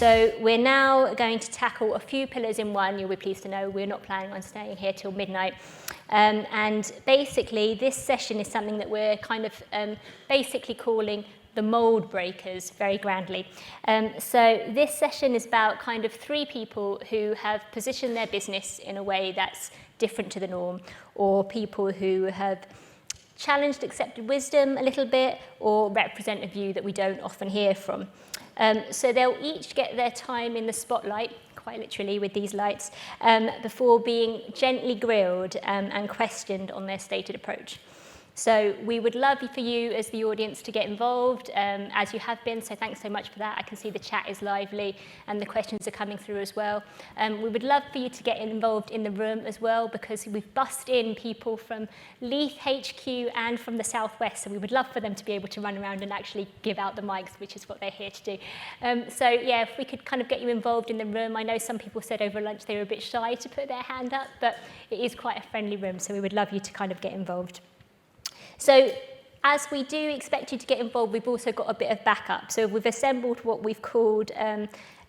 So we're now going to tackle a few pillars in one. You'll be pleased to know we're not planning on staying here till midnight. And basically, this session is something that we're kind of basically calling the mould breakers, very grandly. So this session is about kind of 3 people who have positioned their business in a way that's different to the norm, or people who have challenged accepted wisdom a little bit, or represent a view that we don't often hear from. So they'll each get their time in the spotlight, quite literally with these lights, before being gently grilled and questioned on their stated approach. So we would love for you as the audience to get involved, as you have been, so thanks so much for that. I can see the chat is lively and the questions are coming through as well. We would love for you to get involved in the room as well, because we've bussed in people from Leith HQ and from the Southwest, so we would love for them to be able to run around and actually give out the mics, which is what they're here to do. So yeah, if we could kind of get you involved in the room. I know some people said over lunch they were a bit shy to put their hand up, but it is quite a friendly room, so we would love you to kind of get involved. So as we do expect you to get involved, we've also got a bit of backup. So we've assembled what we've called a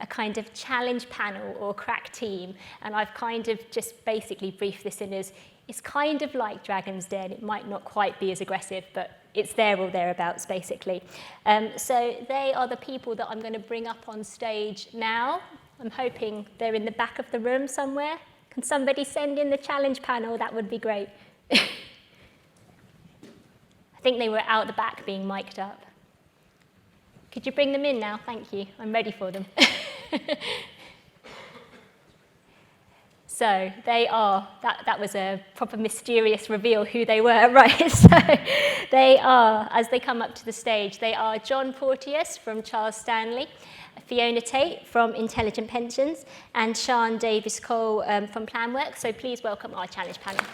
kind of challenge panel or crack team. And I've kind of just basically briefed this in as, it's kind of like Dragon's Den. It might not quite be as aggressive, but it's there or thereabouts, basically. So they are the people that I'm going to bring up on stage now. I'm hoping they're in the back of the room somewhere. Can somebody send in the challenge panel? That would be great. I think they were out the back being mic'd up. Could you bring them in now? Thank you. I'm ready for them. So they are, that was a proper mysterious reveal who they were, right? So they are, as they come up to the stage, they are John Porteous from Charles Stanley, Fiona Tait from Intelligent Pensions, and Sian Davies Cole from Planwork. So please welcome our challenge panel.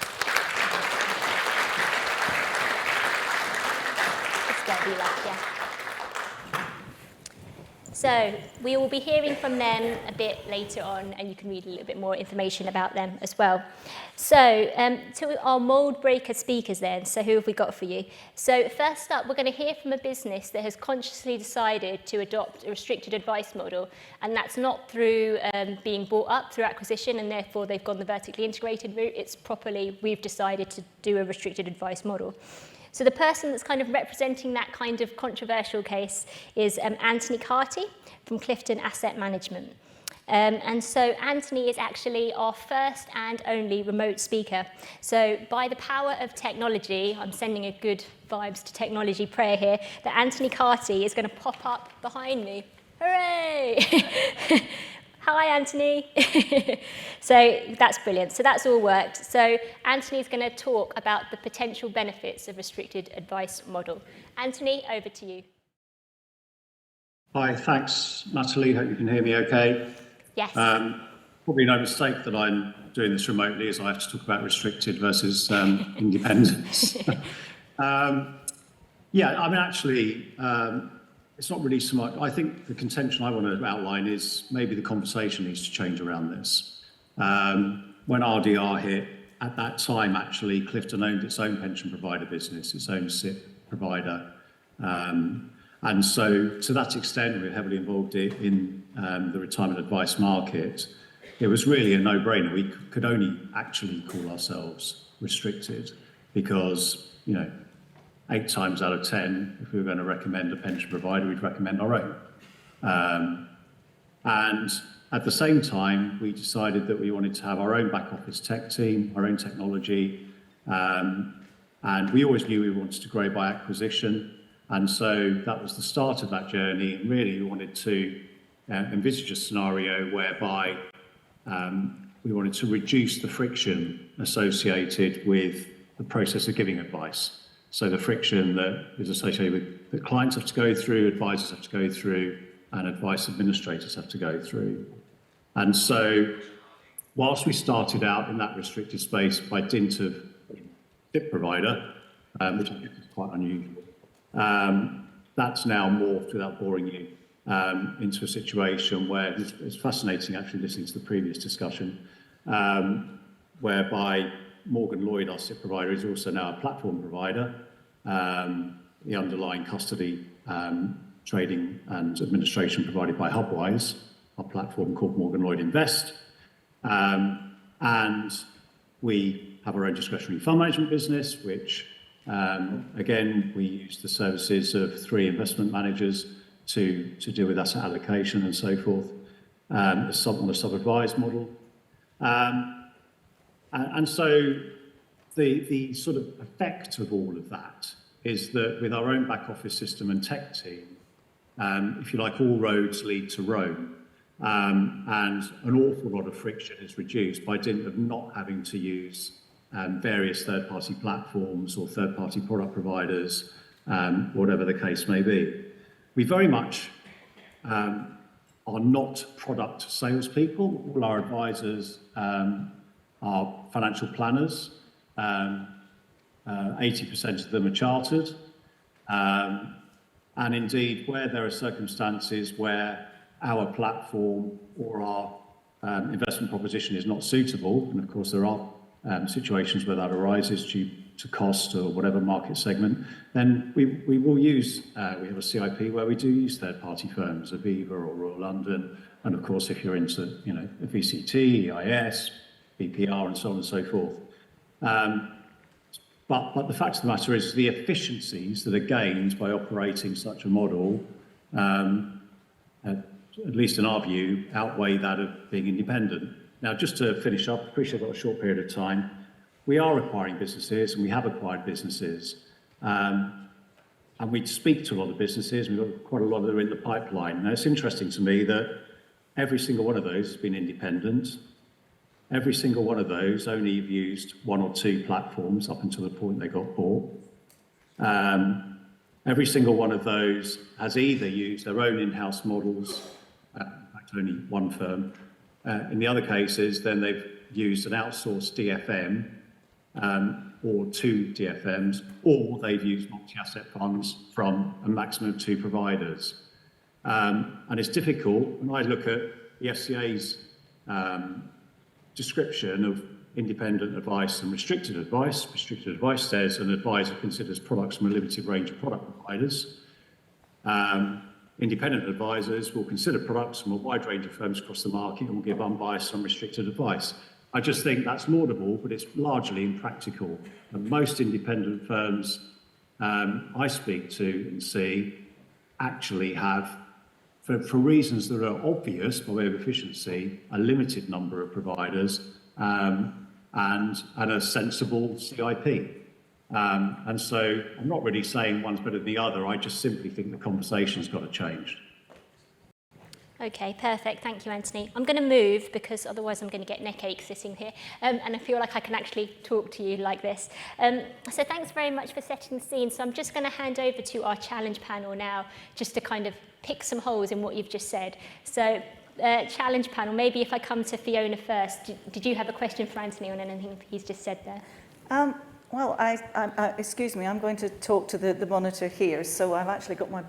So we will be hearing from them a bit later on, and you can read a little bit more information about them as well. So to our mould breaker speakers then, so who have we got for you? So first up, we're going to hear from a business that has consciously decided to adopt a restricted advice model, and that's not through being bought up through acquisition, and therefore they've gone the vertically integrated route. It's properly, we've decided to do a restricted advice model. So the person that's kind of representing that kind of controversial case is Anthony Carty from Clifton Asset Management. And so Anthony is actually our first and only remote speaker. So by the power of technology, I'm sending a good vibes to technology prayer here, that Anthony Carty is going to pop up behind me. Hooray! Hi, Anthony. So that's brilliant. So that's all worked. So Anthony's going to talk about the potential benefits of restricted advice model. Anthony, over to you. Hi, thanks, Natalie. Hope you can hear me okay. Yes. Probably no mistake that I'm doing this remotely, as I have to talk about restricted versus independence. Yeah, I mean, actually, it's not really so much. I think the contention I want to outline is maybe the conversation needs to change around this. When RDR hit, at that time, actually, Clifton owned its own pension provider business, its own SIP provider. And so to that extent, we're heavily involved in the retirement advice market. It was really a no-brainer. We could only actually call ourselves restricted because, 8 times out of 10, if we were going to recommend a pension provider, we'd recommend our own. And at the same time, we decided that we wanted to have our own back office tech team, our own technology, and we always knew we wanted to grow by acquisition. And so that was the start of that journey. And really, we wanted to envisage a scenario whereby we wanted to reduce the friction associated with the process of giving advice. So the friction that is associated with that clients have to go through, advisors have to go through, and advice administrators have to go through. And so whilst we started out in that restricted space by dint of SIP provider, which I think is quite unusual, that's now morphed, without boring you, into a situation where it's fascinating actually listening to the previous discussion, whereby Morgan Lloyd, our SIP provider, is also now a platform provider. The underlying custody, trading and administration provided by Hubwise. our platform called Morgan Lloyd Invest. And we have our own discretionary fund management business, which, again, we use the services of 3 investment managers to deal with asset allocation and so forth, on a sub-advised model. And so the sort of effect of all of that is that with our own back office system and tech team, if you like, all roads lead to Rome. And an awful lot of friction is reduced by dint of not having to use various third-party platforms or third-party product providers, whatever the case may be. We very much are not product salespeople. All our advisors are financial planners. 80% of them are chartered. And indeed, where there are circumstances where our platform or our investment proposition is not suitable, and of course there are situations where that arises due to cost or whatever market segment, then we will use, we have a CIP where we do use third-party firms, Aviva or Royal London, and of course if you're into, VCT, EIS, BPR and so on and so forth. But the fact of the matter is the efficiencies that are gained by operating such a model, at least in our view, outweigh that of being independent. Now, just to finish up, I appreciate I've got a short period of time. We are acquiring businesses, and we have acquired businesses. And we speak to a lot of businesses, and we've got quite a lot that are in the pipeline. Now, it's interesting to me that every single one of those has been independent. Every single one of those only have used 1 or 2 platforms up until the point they got bought. Every single one of those has either used their own in-house models, in fact only one firm. In the other cases, then they've used an outsourced DFM or 2 DFMs, or they've used multi-asset funds from a maximum of 2 providers. And it's difficult, when I look at the FCA's description of independent advice and restricted advice. Restricted advice says an advisor considers products from a limited range of product providers. Independent advisors will consider products from a wide range of firms across the market and will give unbiased, unrestricted advice. I just think that's laudable, but it's largely impractical. And most independent firms I speak to and see actually have, for reasons that are obvious by way of efficiency, a limited number of providers and a sensible CIP. And so I'm not really saying one's better than the other. I just simply think the conversation's got to change. Okay, perfect. Thank you, Anthony. I'm going to move because otherwise I'm going to get neck ache sitting here. And I feel like I can actually talk to you like this. So thanks very much for setting the scene. So I'm just going to hand over to our challenge panel now, just to kind of pick some holes in what you've just said. So challenge panel, maybe if I come to Fiona first, did you have a question for Anthony on anything he's just said there? Well, excuse me, I'm going to talk to the monitor here, so I've actually got my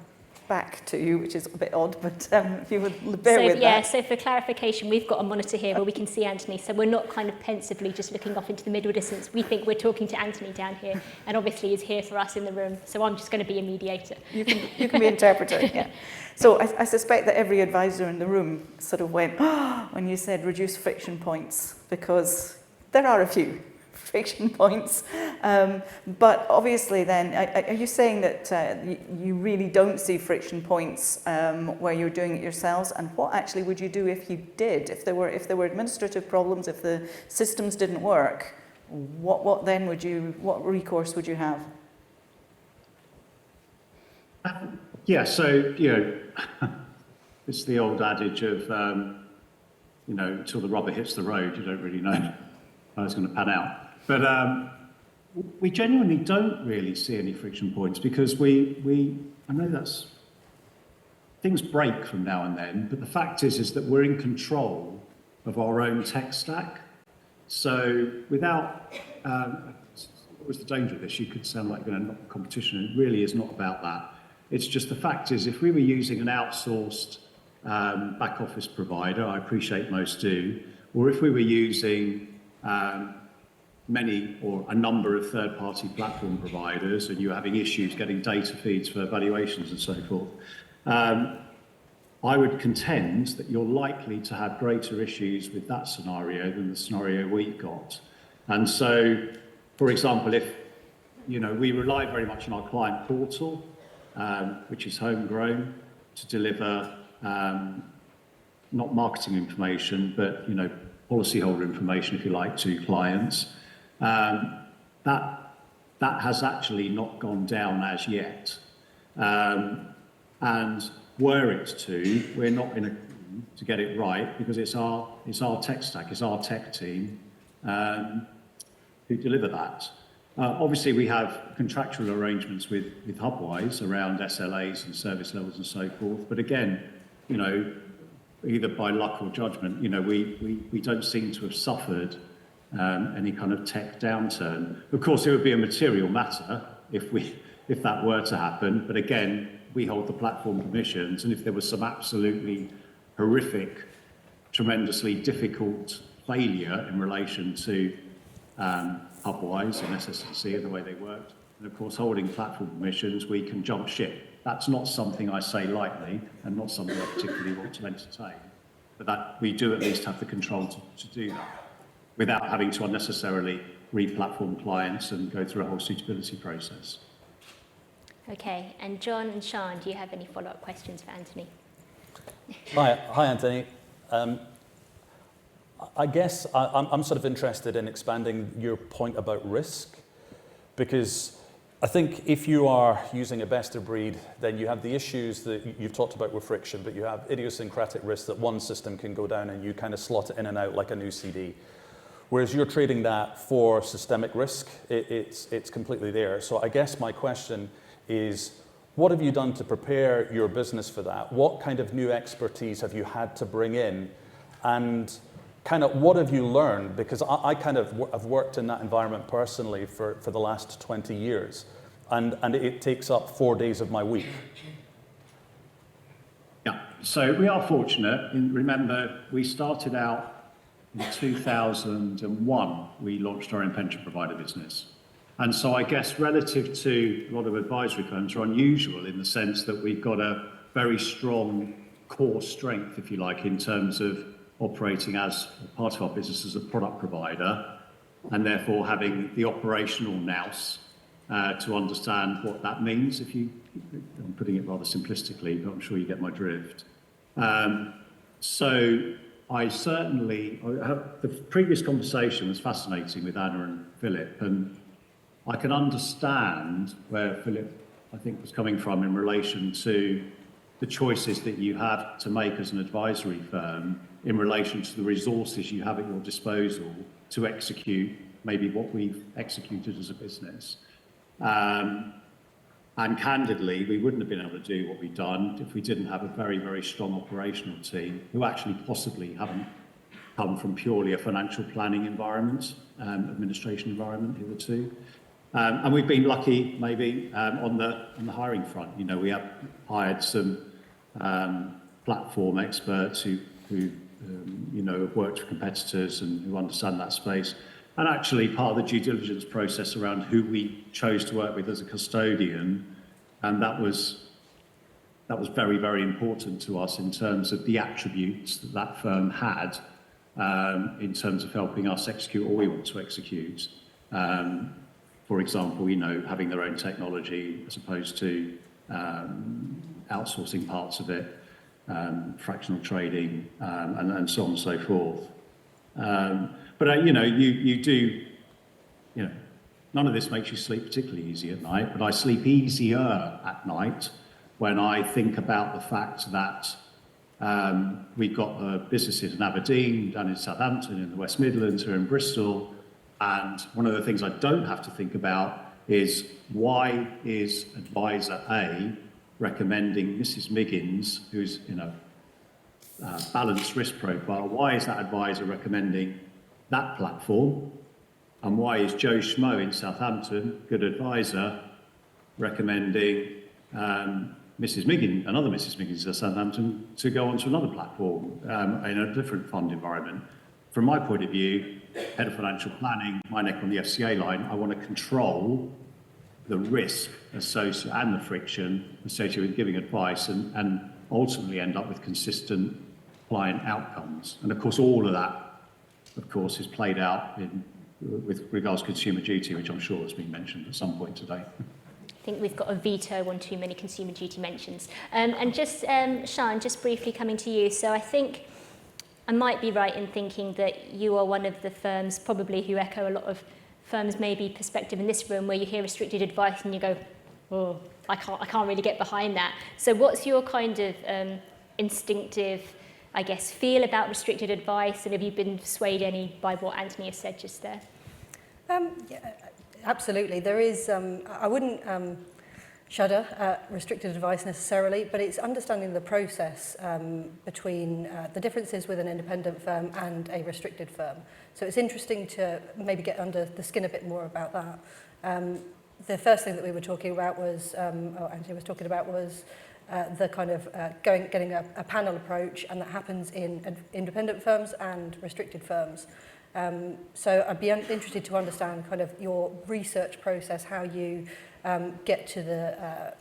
back to you, which is a bit odd, but if you would bear with that. Yeah, so for clarification, we've got a monitor here where we can see Anthony, so we're not kind of pensively just looking off into the middle distance. We think we're talking to Anthony down here, and obviously he's here for us in the room, so I'm just going to be a mediator. You can be interpreter, yeah. So I suspect that every advisor in the room sort of went, oh, when you said reduce friction points, because there are a few friction points. But obviously then, are you saying that you really don't see friction points where you're doing it yourselves? And what actually would you do if you did? If there were administrative problems, if the systems didn't work, what then what recourse would you have? Yeah, so, it's the old adage of, until the rubber hits the road, you don't really know how it's going to pan out. But we genuinely don't really see any friction points because I know that's, things break from now and then, but the fact is that we're in control of our own tech stack. So without, what was the danger of this? You could sound like you're going to knock the competition. It really is not about that. It's just the fact is if we were using an outsourced back office provider, I appreciate most do, or if we were using many or a number of third-party platform providers and you're having issues getting data feeds for evaluations and so forth, I would contend that you're likely to have greater issues with that scenario than the scenario we've got. And so, for example, if, we rely very much on our client portal, which is homegrown, to deliver not marketing information, but, policyholder information, if you like, to clients. That has actually not gone down as yet. And were it to, we're not in a to get it right, because it's our tech stack, it's our tech team who deliver that. Obviously, we have contractual arrangements with Hubwise around SLAs and service levels and so forth. But again, either by luck or judgment, we don't seem to have suffered any kind of tech downturn. Of course, it would be a material matter if that were to happen. But again, we hold the platform permissions, and if there was some absolutely horrific, tremendously difficult failure in relation to Hubwise and SS&C and the way they worked, and of course holding platform permissions, we can jump ship. That's not something I say lightly, and not something I particularly want to entertain, but that we do at least have the control to do that, without having to unnecessarily re-platform clients and go through a whole suitability process. Okay, and John and Sian, do you have any follow-up questions for Anthony? Hi, Anthony. I guess I'm sort of interested in expanding your point about risk, because I think if you are using a best of breed, then you have the issues that you've talked about with friction, but you have idiosyncratic risks that one system can go down and you kind of slot it in and out like a new CD. Whereas you're trading that for systemic risk, it's completely there. So I guess my question is, what have you done to prepare your business for that? What kind of new expertise have you had to bring in? And kind of what have you learned? Because I kind of have worked in that environment personally for the last 20 years. And it takes up 4 days of my week. Yeah, so we are fortunate. Remember, we started out in 2001, we launched our own pension provider business. And so I guess relative to a lot of advisory firms are unusual in the sense that we've got a very strong core strength, if you like, in terms of operating as part of our business as a product provider, and therefore having the operational nous to understand what that means. I'm putting it rather simplistically, but I'm sure you get my drift. So I certainly, the previous conversation was fascinating with Anna and Philip, and I can understand where Philip, I think, was coming from in relation to the choices that you have to make as an advisory firm in relation to the resources you have at your disposal to execute maybe what we've executed as a business. And candidly, we wouldn't have been able to do what we've done if we didn't have a very, very strong operational team who actually possibly haven't come from purely a financial planning environment, administration environment hitherto. And we've been lucky, maybe, on the hiring front. We have hired some platform experts who have worked for competitors and who understand that space. And actually, part of the due diligence process around who we chose to work with as a custodian, and that was very, very important to us in terms of the attributes that firm had in terms of helping us execute all we want to execute. For example, having their own technology as opposed to outsourcing parts of it, fractional trading, and so on and so forth. But you do, none of this makes you sleep particularly easy at night, but I sleep easier at night when I think about the fact that we've got businesses in Aberdeen, down in Southampton, in the West Midlands, here in Bristol. And one of the things I don't have to think about is, why is advisor A recommending Mrs. Miggins, who's in a balanced risk profile, why is that advisor recommending that platform? And why is Joe Schmo in Southampton, good advisor, recommending Mrs. Miggins, another Mrs. Miggins in Southampton, to go onto another platform in a different fund environment? From my point of view, head of financial planning, my neck on the FCA line, I want to control the risk associated and the friction associated with giving advice, and ultimately end up with consistent client outcomes. And of course, all of that, of course, is played out with regards to consumer duty, which I'm sure has been mentioned at some point today. I think we've got a veto on too many consumer duty mentions. And just, Sian, just briefly coming to you. So I think I might be right in thinking that you are one of the firms probably who echo a lot of firms maybe perspective in this room where you hear restricted advice and you go, oh, I can't really get behind that. So what's your kind of instinctive, I guess, feel about restricted advice, and have you been swayed any by what Anthony has said just there? Yeah, absolutely. There is, I wouldn't shudder at restricted advice necessarily, but it's understanding the process between the differences with an independent firm and a restricted firm. So it's interesting to maybe get under the skin a bit more about that. The first thing that we were talking about was, or Anthony was talking about, was the kind of getting a panel approach, and that happens in independent firms and restricted firms. So I'd be interested to understand kind of your research process, how you get to the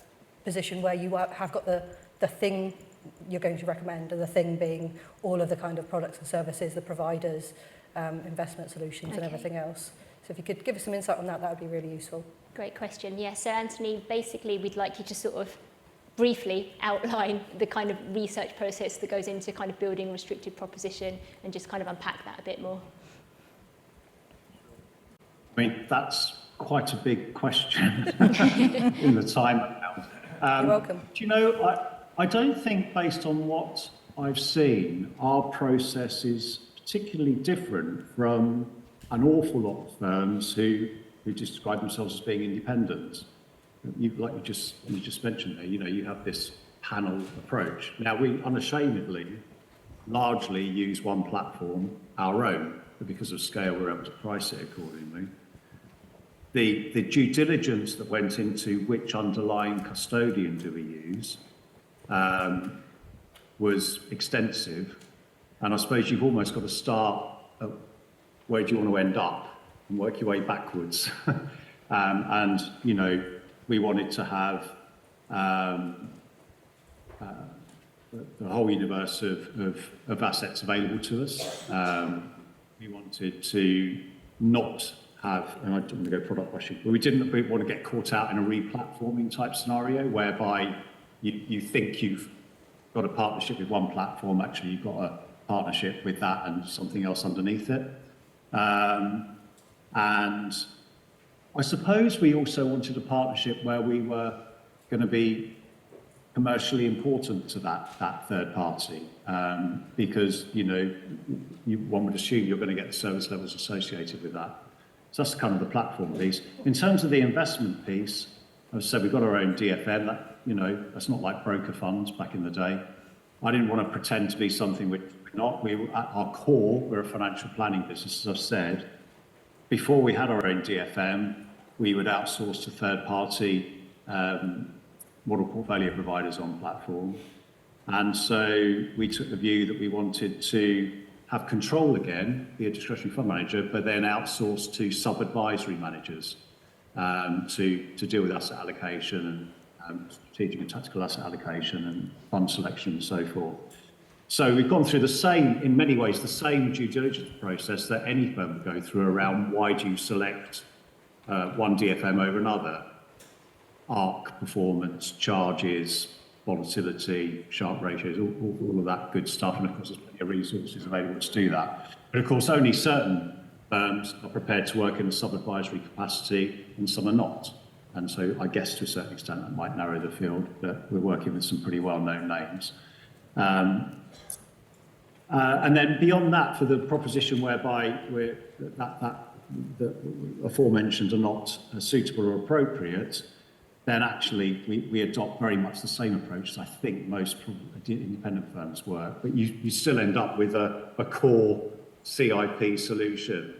position where you have got the thing you're going to recommend, and the thing being all of the kind of products and services, the providers, investment solutions and everything else. So if you could give us some insight on that, that would be really useful. Great question. Yeah, so Anthony, basically we'd like you to sort of briefly outline the kind of research process that goes into kind of building a restricted proposition and just kind of unpack that a bit more. I mean, that's quite a big question in the time around. You're welcome. Do you know, I don't think, based on what I've seen, our process is particularly different from an awful lot of firms who describe themselves as being independent. Like you just mentioned there, you know, you have this panel approach. Now, we unashamedly largely use one platform, our own, but because of scale, we're able to price it accordingly. The due diligence that went into which underlying custodian do we use was extensive, and I suppose you've almost got to start at where do you want to end up and work your way backwards. And, you know, we wanted to have the whole universe of assets available to us. We wanted to not have, and I don't want to go product rushing, but we didn't want to get caught out in a re-platforming type scenario whereby you think you've got a partnership with one platform, actually you've got a partnership with that and something else underneath it. And I suppose we also wanted a partnership where we were going to be commercially important to that third party, because, you know, one would assume you're going to get the service levels associated with that. So that's kind of the platform piece. In terms of the investment piece, as I said, we've got our own DFM. That, you know, that's not like broker funds back in the day. I didn't want to pretend to be something which we're not. At our core, we're a financial planning business, as I've said. Before we had our own DFM, we would outsource to third-party model portfolio providers on platform. And so we took the view that we wanted to have control again, be a discretionary fund manager, but then outsource to sub-advisory managers to deal with asset allocation and strategic and tactical asset allocation and fund selection and so forth. So we've gone through the same, in many ways, the same due diligence process that any firm would go through around why do you select one DFM over another. ARC performance, charges, volatility, Sharpe ratios, all of that good stuff. And of course, there's plenty of resources available to do that. But of course, only certain firms are prepared to work in a sub-advisory capacity and some are not. And so I guess to a certain extent that might narrow the field, but we're working with some pretty well-known names. And then beyond that, for the proposition whereby the aforementioned are not suitable or appropriate, then actually we adopt very much the same approach as I think most independent firms work. But you still end up with a core CIP solution.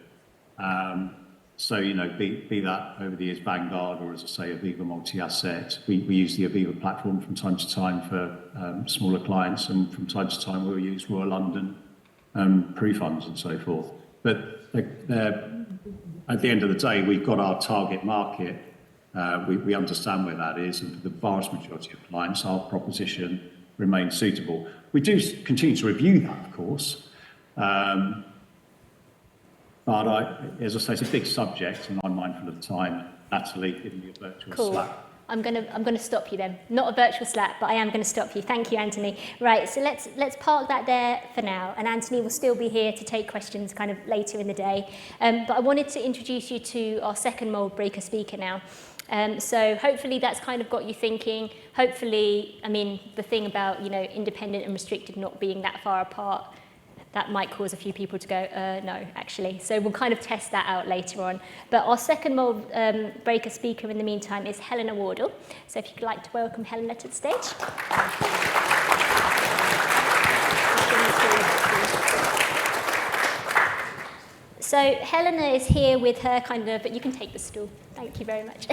So, you know, be that over the years Vanguard or, as I say, Aviva Multi-Asset. We use the Aviva platform from time to time for smaller clients, and from time to time we'll use Royal London pre-funds and so forth. But at the end of the day, we've got our target market. We understand where that is, and for the vast majority of clients, our proposition remain suitable. We do continue to review that, of course. But as I say, it's a big subject, and I'm mindful of time. Natalie, giving you a virtual slap. I'm gonna stop you then. Not a virtual slap, but I am gonna stop you. Thank you, Anthony. Right, so let's park that there for now, and Anthony will still be here to take questions kind of later in the day. But I wanted to introduce you to our second Mould Breaker speaker now. So hopefully that's kind of got you thinking. Hopefully, I mean, the thing about, you know, independent and restricted not being that far apart, that might cause a few people to go, no, actually. So we'll kind of test that out later on. But our second Mould Breaker speaker in the meantime is Helena Wardle. So if you'd like to welcome Helena to the stage. So Helena is here with her kind of, you can take the stool, thank you very much.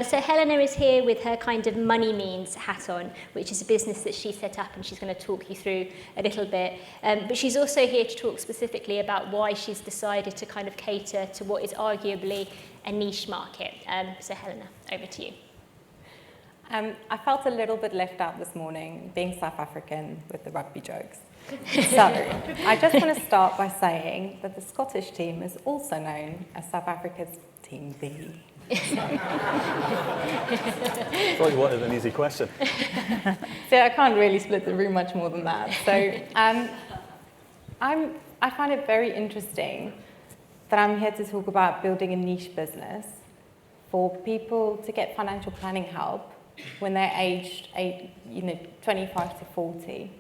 So Helena is here with her kind of money means hat on, which is a business that she set up, and she's going to talk you through a little bit. But she's also here to talk specifically about why she's decided to kind of cater to what is arguably a niche market. So Helena, over to you. I felt a little bit left out this morning, being South African with the rugby jokes. So I just want to start by saying that the Scottish team is also known as South Africa's Team B. Thought you wanted an easy question. So I can't really split the room much more than that. So I find it very interesting that I'm here to talk about building a niche business for people to get financial planning help when they're aged 25 to 40,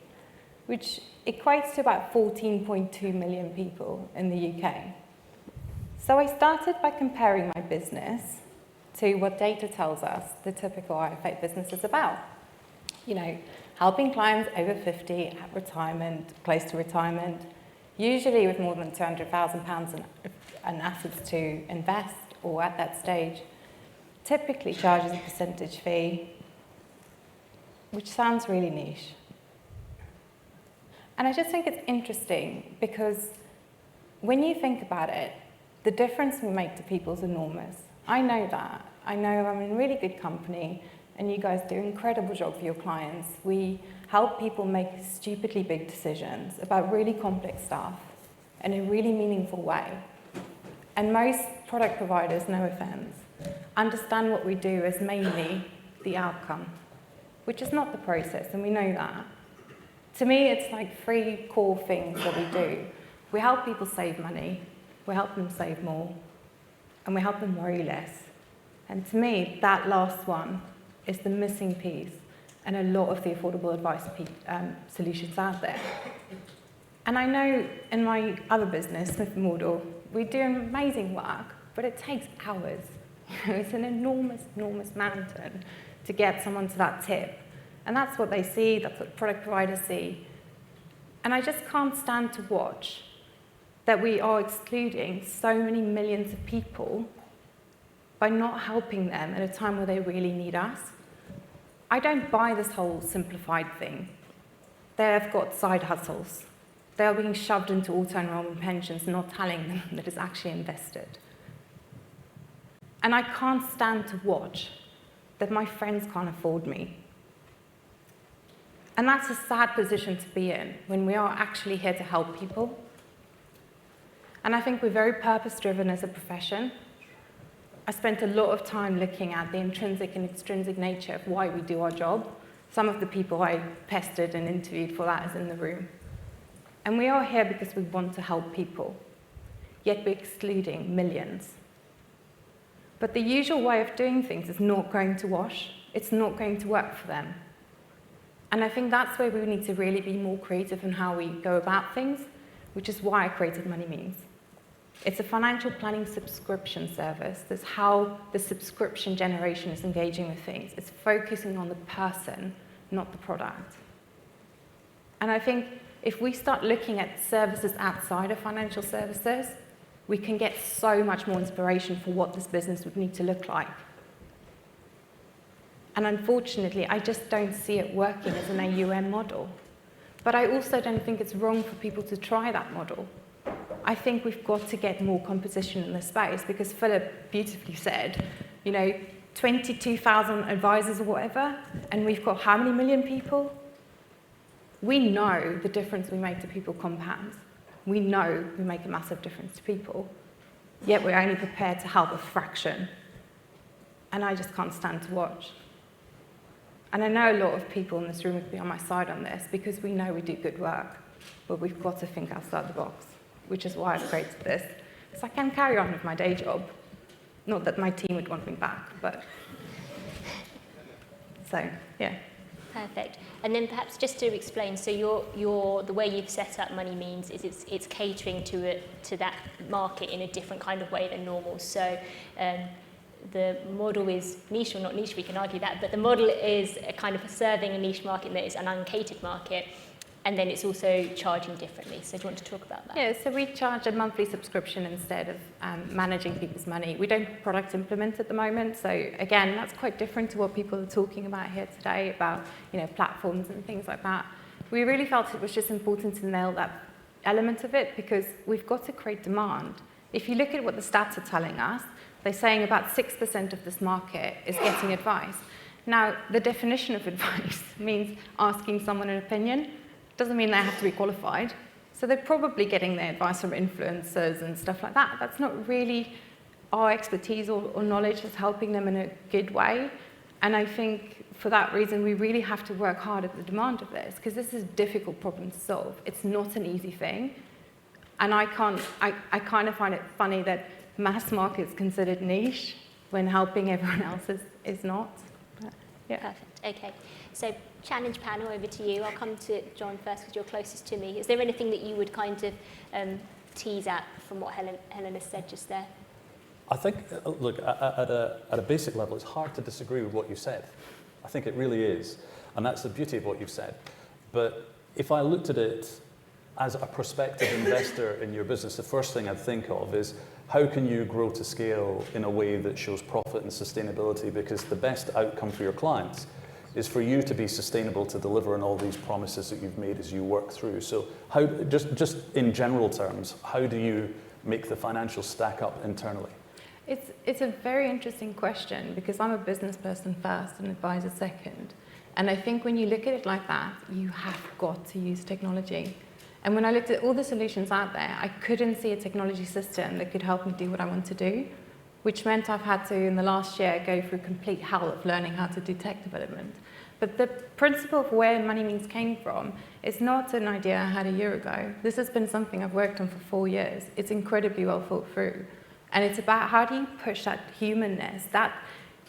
which equates to about 14.2 million people in the UK. So I started by comparing my business to what data tells us the typical IFA business is about. You know, helping clients over 50 at retirement, close to retirement, usually with more than £200,000 in assets to invest or at that stage, typically charges a percentage fee, which sounds really niche. And I just think it's interesting because when you think about it, the difference we make to people is enormous. I know that. I know I'm in really good company, and you guys do an incredible job for your clients. We help people make stupidly big decisions about really complex stuff in a really meaningful way. And most product providers, no offense, understand what we do as mainly the outcome, which is not the process, and we know that. To me, it's like 3 core things that we do. We help people save money, we help them save more, and we help them worry less. And to me, that last one is the missing piece and a lot of the affordable advice solutions out there. And I know in my other business, Smith & Wardle, we do amazing work, but it takes hours. It's an enormous, enormous mountain to get someone to that tip. And that's what they see, that's what product providers see. And I just can't stand to watch that we are excluding so many millions of people by not helping them at a time where they really need us. I don't buy this whole simplified thing. They've got side hustles. They are being shoved into auto-enrollment pensions, not telling them that it's actually invested. And I can't stand to watch that my friends can't afford me. And that's a sad position to be in when we are actually here to help people. And I think we're very purpose-driven as a profession. I spent a lot of time looking at the intrinsic and extrinsic nature of why we do our job. Some of the people I pestered and interviewed for that is in the room. And we are here because we want to help people, yet we're excluding millions. But the usual way of doing things is not going to wash. It's not going to work for them. And I think that's where we need to really be more creative in how we go about things, which is why I created Money Means. It's a financial planning subscription service. That's how the subscription generation is engaging with things. It's focusing on the person, not the product. And I think if we start looking at services outside of financial services, we can get so much more inspiration for what this business would need to look like. And unfortunately, I just don't see it working as an AUM model. But I also don't think it's wrong for people to try that model. I think we've got to get more competition in this space because Philip beautifully said, 22,000 advisors or whatever, and we've got how many million people? We know the difference we make to people compounds. We know we make a massive difference to people, yet we're only prepared to help a fraction. And I just can't stand to watch. And I know a lot of people in this room would be on my side on this because we know we do good work, but we've got to think outside the box, which is why I've created this. So I can carry on with my day job. Not that my team would want me back, but so, yeah. Perfect. And then perhaps just to explain, so your the way you've set up Money Means is it's catering to that market in a different kind of way than normal. So the model is niche or not niche, we can argue that, but the model is a kind of serving a niche market that is an uncatered market, and then it's also charging differently. So do you want to talk about that? Yeah, so we charge a monthly subscription instead of managing people's money. We don't product implement at the moment, so again, that's quite different to what people are talking about here today about, you know, platforms and things like that. We really felt it was just important to nail that element of it because we've got to create demand. If you look at what the stats are telling us, they're saying about 6% of this market is getting advice. Now, the definition of advice means asking someone an opinion. Doesn't mean they have to be qualified. So they're probably getting their advice from influencers and stuff like that. That's not really our expertise or knowledge that's helping them in a good way. And I think for that reason, we really have to work hard at the demand of this because this is a difficult problem to solve. It's not an easy thing. And I kind of find it funny that mass market is considered niche when helping everyone else is not. But, yeah. Perfect. Okay. So challenge panel, over to you. I'll come to John first because you're closest to me. Is there anything that you would kind of tease at from what Helena said just there? I think, look, at a basic level, it's hard to disagree with what you said. I think it really is. And that's the beauty of what you've said. But if I looked at it as a prospective investor in your business, the first thing I'd think of is how can you grow to scale in a way that shows profit and sustainability? Because the best outcome for your clients is for you to be sustainable to deliver on all these promises that you've made as you work through. So how, just in general terms, how do you make the financials stack up internally? It's a very interesting question because I'm a business person first and advisor second. And I think when you look at it like that, you have got to use technology. And when I looked at all the solutions out there, I couldn't see a technology system that could help me do what I want to do, which meant I've had to, in the last year, go through complete hell of learning how to do tech development. But the principle of where Money Means came from is not an idea I had a year ago. This has been something I've worked on for 4 years. It's incredibly well thought through. And it's about how do you push that humanness, that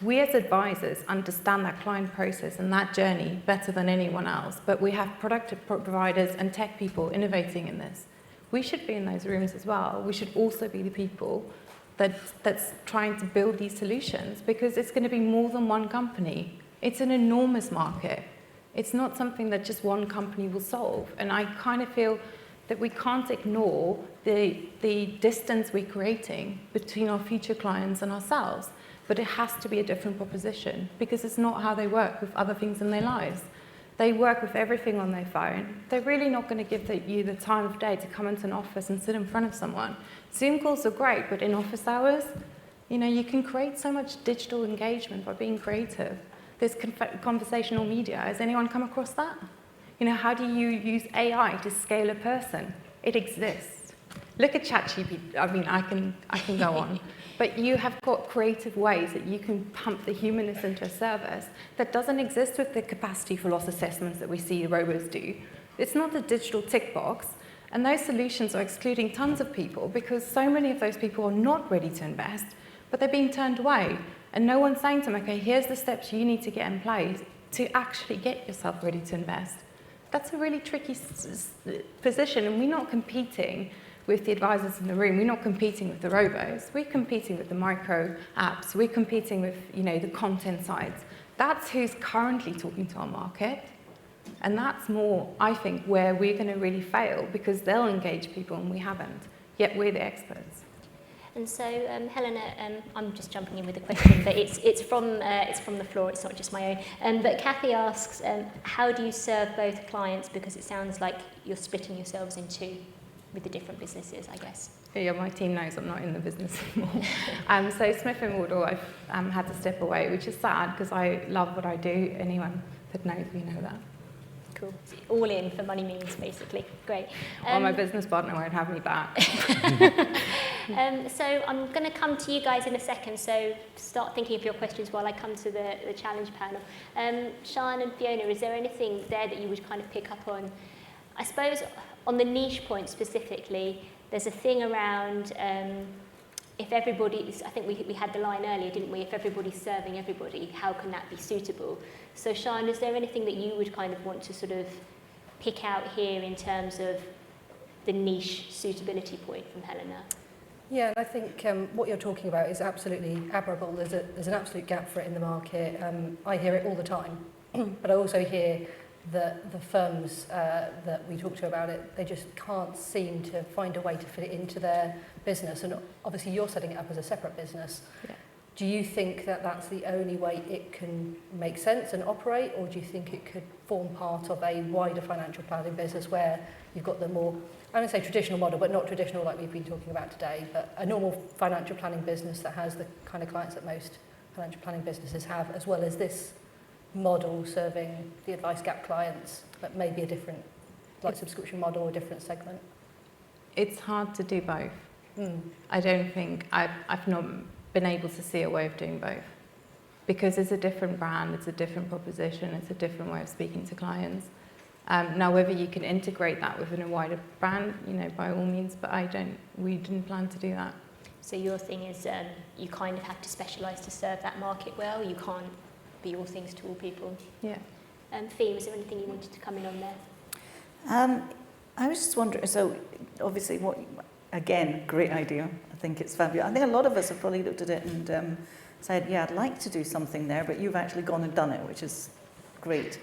we as advisors understand that client process and that journey better than anyone else, but we have product providers and tech people innovating in this. We should be in those rooms as well. We should also be the people that's trying to build these solutions because it's going to be more than one company. It's an enormous market. It's not something that just one company will solve. And I kind of feel that we can't ignore the distance we're creating between our future clients and ourselves. But it has to be a different proposition because it's not how they work with other things in their lives. They work with everything on their phone. They're really not going to give you the time of day to come into an office and sit in front of someone. Zoom calls are great, but in office hours, you know, you can create so much digital engagement by being creative. There's conversational media. Has anyone come across that? You know, how do you use AI to scale a person? It exists. Look at ChatGPT. I mean, I can go on. But you have got creative ways that you can pump the humanness into a service that doesn't exist with the capacity for loss assessments that we see robots do. It's not a digital tick box. And those solutions are excluding tons of people because so many of those people are not ready to invest, but they're being turned away. And no one's saying to them, okay, here's the steps you need to get in place to actually get yourself ready to invest. That's a really tricky position, and we're not competing with the advisors in the room. We're not competing with the robos. We're competing with the micro apps. We're competing with, you know, the content sides. That's who's currently talking to our market. And that's more, I think, where we're going to really fail because they'll engage people and we haven't. Yet we're the experts. And so, Helena, I'm just jumping in with a question, but it's from the floor. It's not just my own. But Kathy asks, how do you serve both clients? Because it sounds like you're splitting yourselves in two with the different businesses, I guess. Yeah, my team knows I'm not in the business anymore. So Smith & Wardle, I've had to step away, which is sad because I love what I do. Anyone that knows me know that. Cool. All in for money means, basically. Great. Or my business partner won't have me back. So I'm going to come to you guys in a second, so start thinking of your questions while I come to the challenge panel. Sian and Fiona, is there anything there that you would kind of pick up on? I suppose on the niche point specifically, there's a thing around if everybody's, I think we had the line earlier, didn't we? If everybody's serving everybody, how can that be suitable? So Sian, is there anything that you would kind of want to sort of pick out here in terms of the niche suitability point from Helena? Yeah, and I think what you're talking about is absolutely admirable. There's an absolute gap for it in the market. I hear it all the time, but I also hear that the firms that we talk to about it, they just can't seem to find a way to fit it into their business. And obviously you're setting it up as a separate business. Yeah. Do you think that that's the only way it can make sense and operate, or do you think it could form part of a wider financial planning business where you've got the more, I don't say traditional model, but not traditional like we've been talking about today, but a normal financial planning business that has the kind of clients that most financial planning businesses have, as well as this model serving the advice gap clients, but maybe a different, like subscription model or different segment? It's hard to do both. I don't think, I've not been able to see a way of doing both, because it's a different brand, it's a different proposition, it's a different way of speaking to clients. Now, whether you can integrate that within a wider brand, you know, by all means, but we didn't plan to do that. So your thing is you kind of have to specialise to serve that market well. You can't be all things to all people. Yeah. Fee, was there anything you wanted to come in on there? I was just wondering, so obviously again, great idea. I think it's fabulous. I think a lot of us have probably looked at it and said, yeah, I'd like to do something there, but you've actually gone and done it, which is great.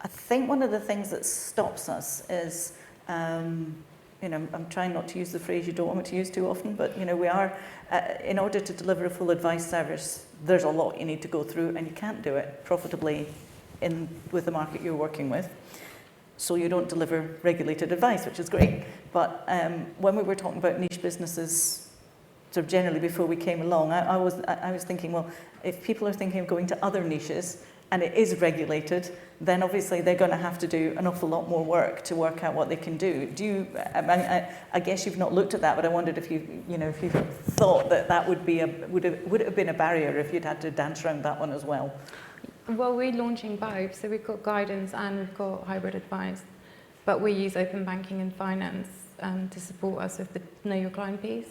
I think one of the things that stops us is, you know, I'm trying not to use the phrase you don't want me to use too often, but, you know, we are, in order to deliver a full advice service, there's a lot you need to go through, and you can't do it profitably with the market you're working with. So you don't deliver regulated advice, which is great. But when we were talking about niche businesses, sort of generally before we came along, I was thinking, well, if people are thinking of going to other niches and it is regulated, then obviously they're going to have to do an awful lot more work to work out what they can do. I guess you've not looked at that, but I wondered if you thought that would it have been a barrier if you'd had to dance around that one as well? Well, we're launching both, so we've got guidance and we've got hybrid advice, but we use open banking and finance to support us with the know your client piece,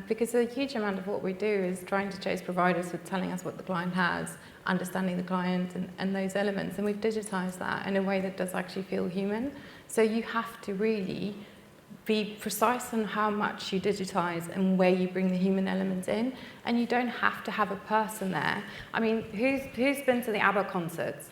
because a huge amount of what we do is trying to chase providers with telling us what the client has, understanding the client and those elements, and we've digitized that in a way that does actually feel human. So you have to really be precise on how much you digitize and where you bring the human element in, and you don't have to have a person there. I mean, who's been to the ABBA concerts?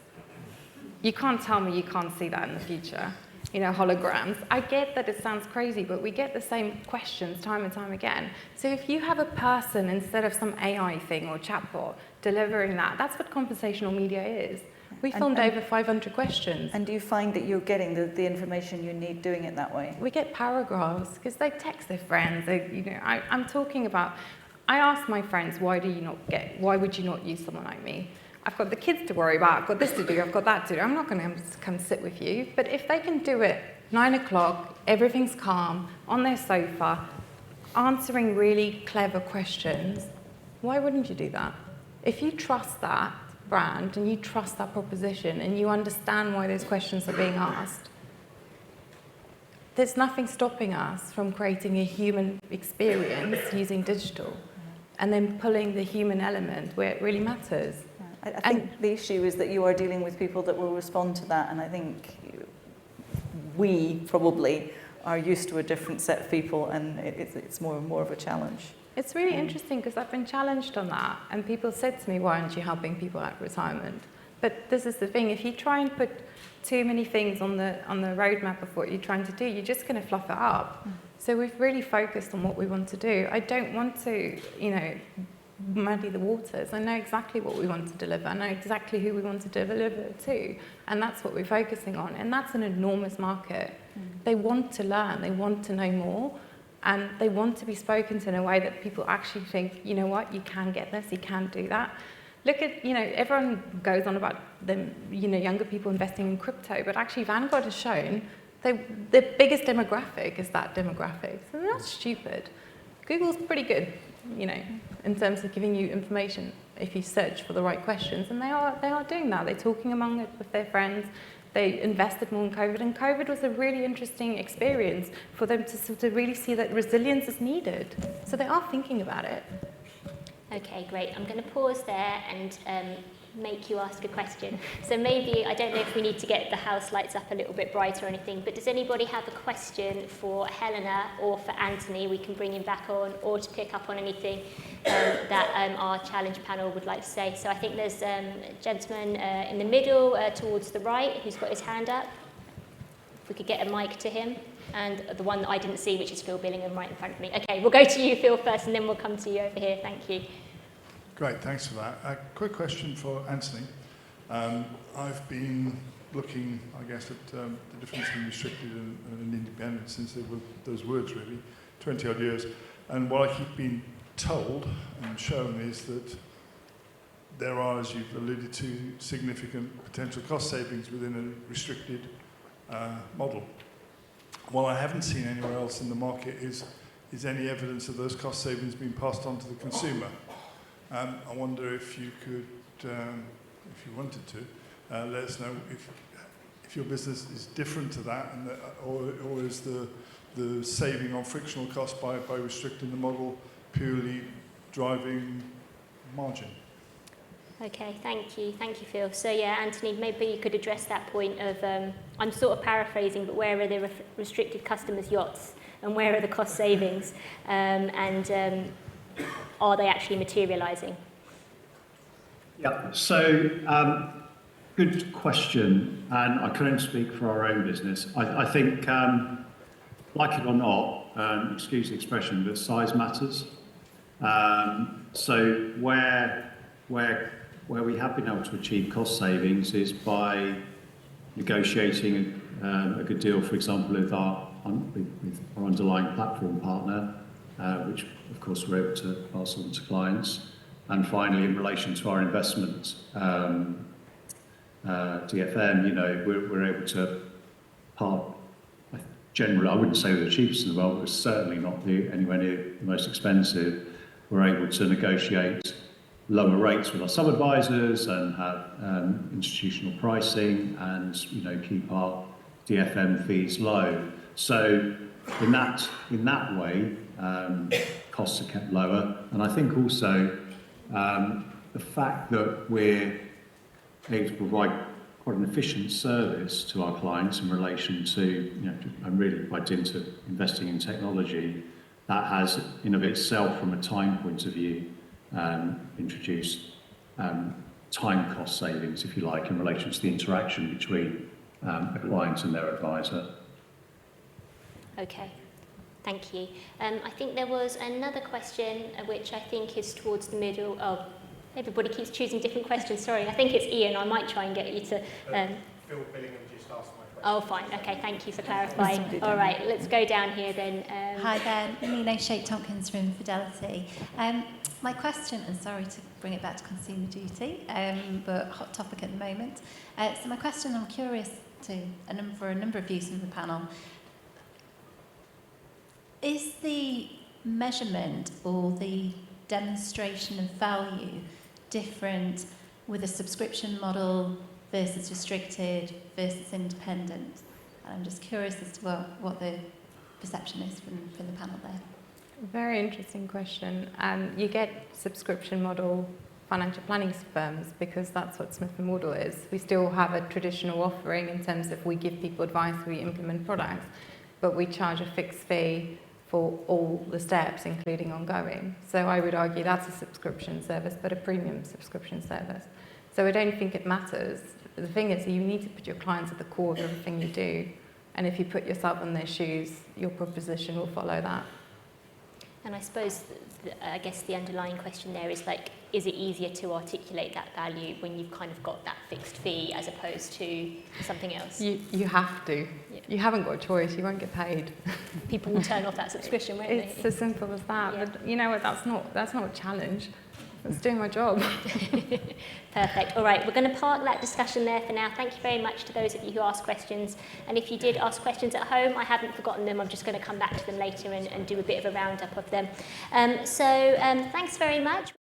You can't tell me you can't see that in the future. You know, holograms. I get that it sounds crazy, but we get the same questions time and time again. So if you have a person instead of some AI thing or chatbot delivering that, that's what conversational media is. We filmed over 500 questions. And do you find that you're getting the information you need doing it that way? We get paragraphs because they text their friends. I'm talking about, I ask my friends, why would you not use someone like me? I've got the kids to worry about, I've got this to do, I've got that to do. I'm not going to come sit with you. But if they can do it 9 o'clock, everything's calm, on their sofa, answering really clever questions, why wouldn't you do that? If you trust that brand and you trust that proposition and you understand why those questions are being asked, there's nothing stopping us from creating a human experience using digital and then pulling the human element where it really matters. I think the issue is that you are dealing with people that will respond to that, and I think we probably are used to a different set of people, and it's more and more of a challenge. It's really interesting because I've been challenged on that, and people said to me, why aren't you helping people at retirement? But this is the thing, if you try and put too many things on the roadmap of what you're trying to do, you're just going to fluff it up. So we've really focused on what we want to do. I don't want to, muddy the waters. I know exactly what we want to deliver. I know exactly who we want to deliver to, and that's what we're focusing on. And that's an enormous market. They want to learn, they want to know more, and they want to be spoken to in a way that people actually think, you know what, you can get this, you can do that. Look at, everyone goes on about them, younger people investing in crypto, but actually Vanguard has shown the biggest demographic is that demographic. So they're not stupid. Google's pretty good, in terms of giving you information if you search for the right questions, and they are doing that. They're talking among it with their friends. They invested more in COVID, and COVID was a really interesting experience for them to sort of really see that resilience is needed. So they are thinking about it. Okay, great. I'm going to pause there and make you ask a question. So maybe, I don't know if we need to get the house lights up a little bit brighter or anything, but does anybody have a question for Helena or for Anthony? We can bring him back on, or to pick up on anything that our challenge panel would like to say. So I think there's a gentleman in the middle towards the right who's got his hand up. If we could get a mic to him. And the one that I didn't see, which is Phil Billingham right in front of me. Okay, we'll go to you, Phil, first, and then we'll come to you over here. Thank you. Great, thanks for that. A quick question for Anthony. I've been looking, I guess, at the difference between restricted and independent since they were those words really, 20 odd years. And what I keep being told and shown is that there are, as you've alluded to, significant potential cost savings within a restricted model. What I haven't seen anywhere else in the market is any evidence of those cost savings being passed on to the consumer. I wonder if you could, if you wanted to, let us know if your business is different to that, and or is the saving on frictional costs by restricting the model purely driving margin? Okay, thank you, Phil. So yeah, Anthony, maybe you could address that point of, I'm sort of paraphrasing, but where are the restricted customers' yachts, and where are the cost savings, and are they actually materialising? Yeah, so good question, and I couldn't speak for our own business. I think, like it or not, excuse the expression, but size matters. So where we have been able to achieve cost savings is by negotiating a good deal, for example, with our underlying platform partner, which of course we're able to pass on to clients. And finally, in relation to our investment, DFM, we're able to generally, I wouldn't say we're the cheapest in the world, but certainly not anywhere near the most expensive. We're able to negotiate lower rates with our sub-advisors and have institutional pricing, and keep our DFM fees low. So in that way, costs are kept lower. And I think also the fact that we're able to provide quite an efficient service to our clients in relation to, and really by dint of investing in technology, that has in of itself, from a time point of view, introduced time cost savings, if you like, in relation to the interaction between a client and their advisor. Okay, thank you. I think there was another question, which I think is towards the middle. Oh, everybody keeps choosing different questions. Sorry, I think it's Ian. I might try and get you to... Phil Billingham just asked my question. Oh, fine. Okay, thank you for clarifying. All right, let's go down here then. Hi there, Nina Shake-Tompkins from Fidelity. My question, and sorry to bring it back to consumer duty, but hot topic at the moment. So my question, I'm curious to, for a number of views from the panel, is the measurement or the demonstration of value different with a subscription model versus restricted versus independent? And I'm just curious as to what the perception is from the panel there. Very interesting question. You get subscription model financial planning firms because that's what Smith & Wardle is. We still have a traditional offering in terms of we give people advice, we implement products, but we charge a fixed fee for all the steps, including ongoing. So I would argue that's a subscription service, but a premium subscription service. So I don't think it matters. The thing is, you need to put your clients at the core of everything you do. And if you put yourself in their shoes, your proposition will follow that. And I suppose, I guess the underlying question there is is it easier to articulate that value when you've kind of got that fixed fee as opposed to something else? You have to. Yeah. You haven't got a choice. You won't get paid. People will turn off that subscription, won't they? It's as simple as that. Yeah. But you know what? That's not a challenge. was doing my job. Perfect. All right, we're going to park that discussion there for now. Thank you very much to those of you who asked questions. And if you did ask questions at home, I haven't forgotten them. I'm just going to come back to them later and do a bit of a roundup of them. So thanks very much.